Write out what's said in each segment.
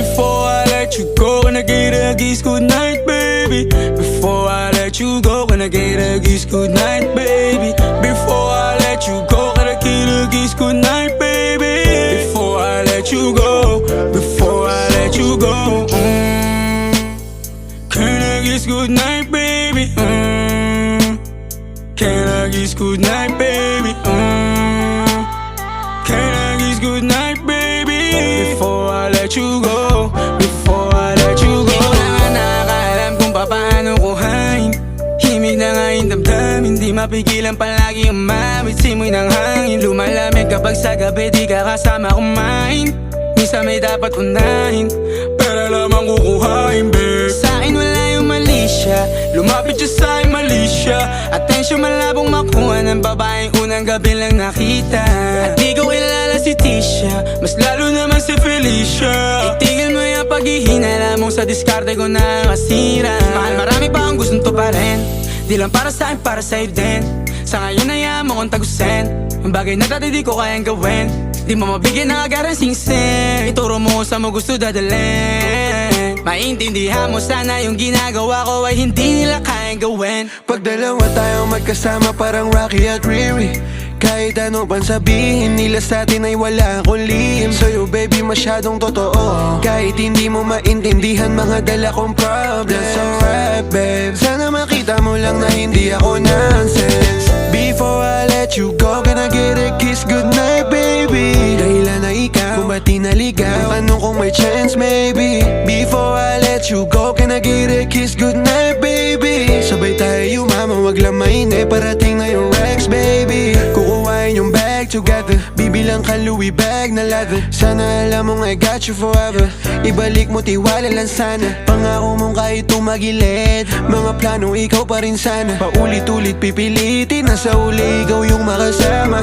Before I let you go, can I get a kiss goodnight, baby? Before I let you go, can I get a kiss goodnight, baby? Before I let you go, can I get a kiss goodnight, baby? Before I let you go, before I let you go, can I kiss goodnight, baby? Can I kiss goodnight, baby? Can I kiss goodnight, baby? Before I let you go, before I let you go. Di ko na nga nakakaalam kung paano kuhain. Himig na nga yung damdamin, di mapigilan palagi umawit. Simoy ng hangin, lumalamig kapag sa gabi di ka kasama kumain. Minsan may dapat unahin, pero lamang kukuhain, babe. Sa'kin wala yung mali siya, lumapit siya sa'kin mali siya. Atensyon malabong makuha ng babaeng unang gabi lang nakita. At di ko kilala si Tisha, mas lalo naman si Felicia. Itigil mo yung paghihinala mong sa diskarte ko na masira. Mahal, marami pa akong gustong tuparin, di lang para sa'kin, para sa'yo din. Sa ngayon ayaw mo kong tagusin ang bagay na dati di ko kayang gawin. Di mo mabigyan ng agarang singsing, ituro mo sa mo gusto dadalhin. Maintindihan mo sana yung ginagawa ko ay hindi nila kayang gawin. Pag dalawa tayong magkasama parang Rocky at Riri, kahit ano pang sabihin nila sa'tin ay wala akong lihim. Sa'yo baby masyadong totoo, kahit hindi mo maintindihan mga dala kong problems. Alright babe, sana makita mo lang na hindi ako nonsense. Before I let you go, can I get a kiss goodnight, baby? Dahilan na ikaw, kung ba't di naligaw, tanong kung may chance, maybe. Before I let you go, can I get a kiss goodnight, baby? Sabay tayo yumama, wag lang mainip, parating na yung Rex, baby. Kukuhain yung bag together, bibilang ka Louis bag na leather. Sana alam mong I got you forever, ibalik mo tiwala lang sana. Pangako mong kahit tumagilid, mga plano ikaw pa rin sana. Paulit-ulit pipilitin, nasa uli ikaw yung makasama.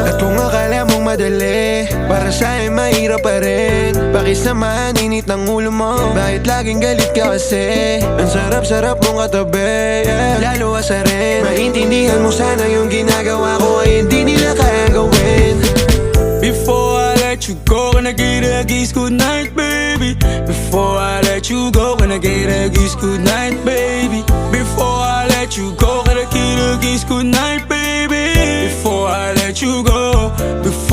At kung akala mong madali, para sa'kin mahirap pa rin. Pakisamahan, init ng ulo mo, bakit laging galit ka kasi? Ang sarap-sarap mong katabi, yeah. Lalo asa rin, maintindihan mo sana yung ginagawa ko ay hindi nila kayang gawin. Before I let you go, can I get a kiss goodnight, baby? Before I let you go, can I get a kiss goodnight, baby? Before I let you go, can I get a kiss goodnight, baby? Before I let you go, before